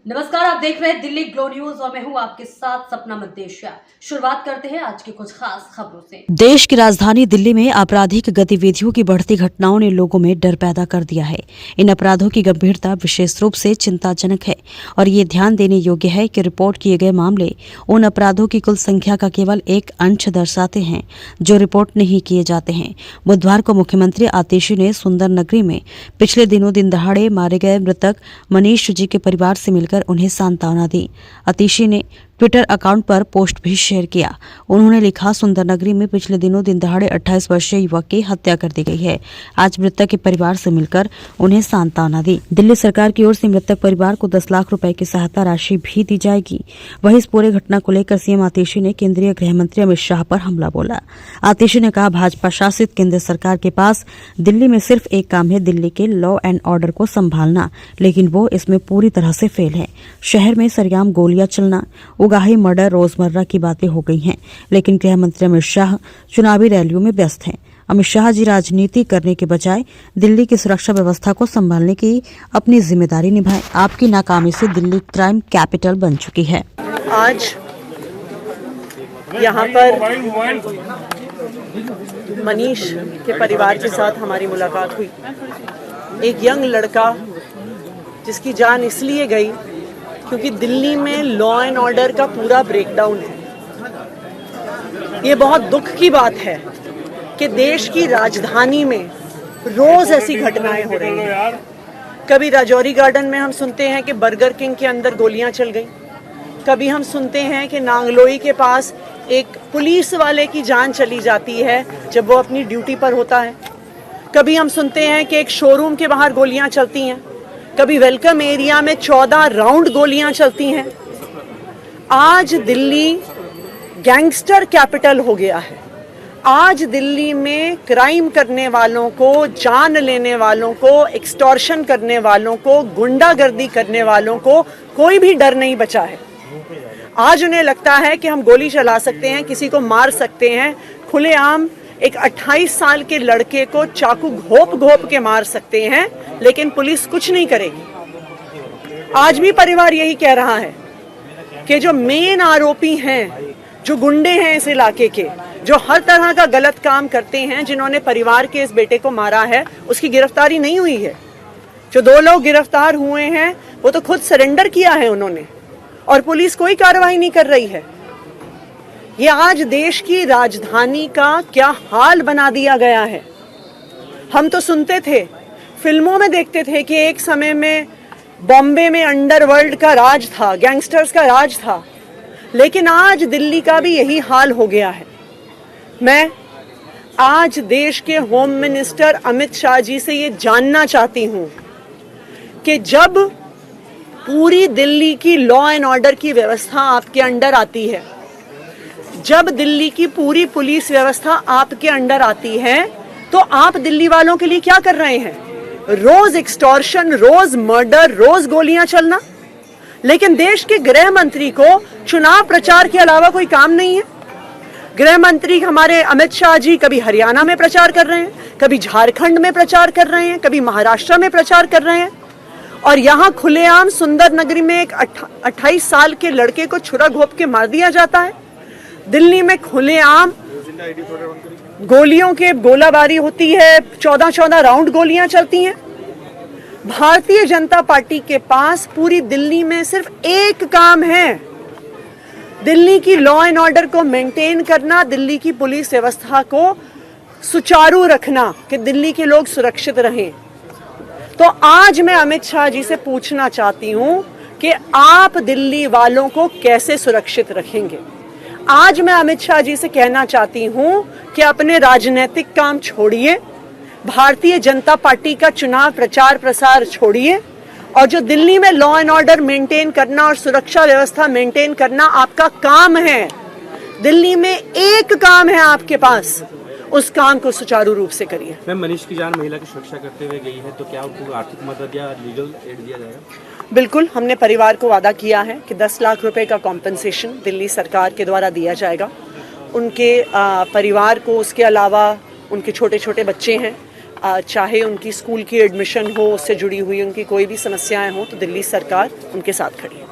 नमस्कार, आप देख रहे हैं दिल्ली ग्लो न्यूज और मैं हूं आपके साथ सपना मद्देशिया। शुरुआत करते हैं आज की कुछ खास खबरों से। देश की राजधानी दिल्ली में आपराधिक गतिविधियों की बढ़ती घटनाओं ने लोगों में डर पैदा कर दिया है। इन अपराधों की गंभीरता विशेष रूप से चिंताजनक है और ये ध्यान देने योग्य है कि रिपोर्ट किए गए मामले उन अपराधों की कुल संख्या का केवल एक अंश दर्शाते हैं जो रिपोर्ट नहीं किए जाते हैं। बुधवार को मुख्यमंत्री आतिशी ने सुंदर नगरी में पिछले दिनों दिन दहाड़े मारे गए मृतक मनीष जी के परिवार से मिलकर उन्हें सांत्वना दी। आतिशी ने ट्विटर अकाउंट पर पोस्ट भी शेयर किया। उन्होंने लिखा, सुंदर नगरी में पिछले दिनों दिन दहाड़े 28 वर्षीय युवक की हत्या कर दी गई है। आज मृतक के परिवार से मिलकर उन्हें सांत्वना दी। दिल्ली सरकार की ओर से मृतक परिवार को 10 लाख रुपए की सहायता राशि भी दी जाएगी। वहीं इस पूरे घटना को लेकर सीएम आतिशी ने केंद्रीय गृह मंत्री अमित शाह पर हमला बोला। आतिशी ने कहा, भाजपा शासित केंद्र सरकार के पास दिल्ली में सिर्फ एक काम है, दिल्ली के लॉ एंड ऑर्डर को संभालना, लेकिन वो इसमें पूरी तरह से फेल है। शहर में सरेआम गोलियां चलना, उगाही, मर्डर रोजमर्रा की बातें हो गई हैं, लेकिन गृह मंत्री अमित शाह चुनावी रैलियों में व्यस्त हैं। अमित शाह जी राजनीति करने के बजाय दिल्ली की सुरक्षा व्यवस्था को संभालने की अपनी जिम्मेदारी निभाएं। आपकी नाकामी से दिल्ली क्राइम कैपिटल बन चुकी है। आज यहाँ पर मनीष के परिवार के साथ हमारी मुलाकात हुई। एक यंग लड़का जिसकी जान इसलिए गई क्योंकि दिल्ली में लॉ एंड ऑर्डर का पूरा ब्रेकडाउन है। ये बहुत दुख की बात है कि देश की राजधानी में रोज ऐसी घटनाएं हो रही हैं। कभी राजौरी गार्डन में हम सुनते हैं कि बर्गर किंग के अंदर गोलियां चल गई। कभी हम सुनते हैं कि नांगलोई के पास एक पुलिस वाले की जान चली जाती है जब वो अपनी ड्यूटी पर होता है। कभी हम सुनते हैं कि एक शोरूम के बाहर गोलियां चलती हैं। कभी वेलकम एरिया में 14 राउंड गोलियां चलती हैं। आज दिल्ली गैंगस्टर कैपिटल हो गया है। आज दिल्ली में क्राइम करने वालों को, जान लेने वालों को, एक्सटॉर्शन करने वालों को, गुंडागर्दी करने वालों को कोई भी डर नहीं बचा है। आज उन्हें लगता है कि हम गोली चला सकते हैं, किसी को मार सकते हैं, खुलेआम एक 28 साल के लड़के को चाकू घोप घोप के मार सकते हैं, लेकिन पुलिस कुछ नहीं करेगी। आज भी परिवार यही कह रहा है कि जो मेन आरोपी हैं, जो गुंडे हैं इस इलाके के, जो हर तरह का गलत काम करते हैं, जिन्होंने परिवार के इस बेटे को मारा है, उसकी गिरफ्तारी नहीं हुई है। जो 2 लोग गिरफ्तार हुए हैं वो तो खुद सरेंडर किया है उन्होंने, और पुलिस कोई कार्रवाई नहीं कर रही है। ये आज देश की राजधानी का क्या हाल बना दिया गया है। हम तो सुनते थे, फिल्मों में देखते थे कि एक समय में बॉम्बे में अंडरवर्ल्ड का राज था, गैंगस्टर्स का राज था, लेकिन आज दिल्ली का भी यही हाल हो गया है। मैं आज देश के होम मिनिस्टर अमित शाह जी से ये जानना चाहती हूँ कि जब पूरी दिल्ली की लॉ एंड ऑर्डर की व्यवस्था आपके अंडर आती है, जब दिल्ली की पूरी पुलिस व्यवस्था आपके अंडर आती है, तो आप दिल्ली वालों के लिए क्या कर रहे हैं? रोज एक्सटॉर्शन, रोज मर्डर, रोज गोलियां चलना। लेकिन देश के गृह मंत्री को चुनाव प्रचार के अलावा कोई काम नहीं है। गृह मंत्री हमारे अमित शाह जी कभी हरियाणा में प्रचार कर रहे हैं, कभी झारखंड में प्रचार कर रहे हैं, कभी महाराष्ट्र में प्रचार कर रहे हैं, और यहाँ खुलेआम सुंदर नगरी में एक 28 साल के लड़के को छुरा घोप के मार दिया जाता है। दिल्ली में खुलेआम गोलियों के गोलाबारी होती है, 14 राउंड गोलियां चलती हैं। भारतीय जनता पार्टी के पास पूरी दिल्ली में सिर्फ एक काम है, दिल्ली की लॉ एंड ऑर्डर को मेंटेन करना, दिल्ली की पुलिस व्यवस्था को सुचारू रखना, कि दिल्ली के लोग सुरक्षित रहें। तो आज मैं अमित शाह जी से पूछना चाहती हूं कि आप दिल्ली वालों को कैसे सुरक्षित रखेंगे। आज मैं अमित शाह जी से कहना चाहती हूं कि अपने राजनीतिक काम छोड़िए, भारतीय जनता पार्टी का चुनाव प्रचार प्रसार छोड़िए, और जो दिल्ली में लॉ एंड ऑर्डर मेंटेन करना और सुरक्षा व्यवस्था मेंटेन करना आपका काम है, दिल्ली में एक काम है आपके पास, उस काम को सुचारू रूप से करिए। मैम, मनीष की जान महिला की सुरक्षा करते हुए गई है, तो क्या उनको आर्थिक मदद या लीगल एड दिया जाएगा? बिल्कुल, हमने परिवार को वादा किया है कि 10 लाख रुपए का कॉम्पेंसेशन दिल्ली सरकार के द्वारा दिया जाएगा। उनके परिवार को, उसके अलावा उनके छोटे छोटे बच्चे हैं, चाहे उनकी स्कूल की एडमिशन हो, उससे जुड़ी हुई उनकी कोई भी समस्याएं हो, तो दिल्ली सरकार उनके साथ खड़ी है।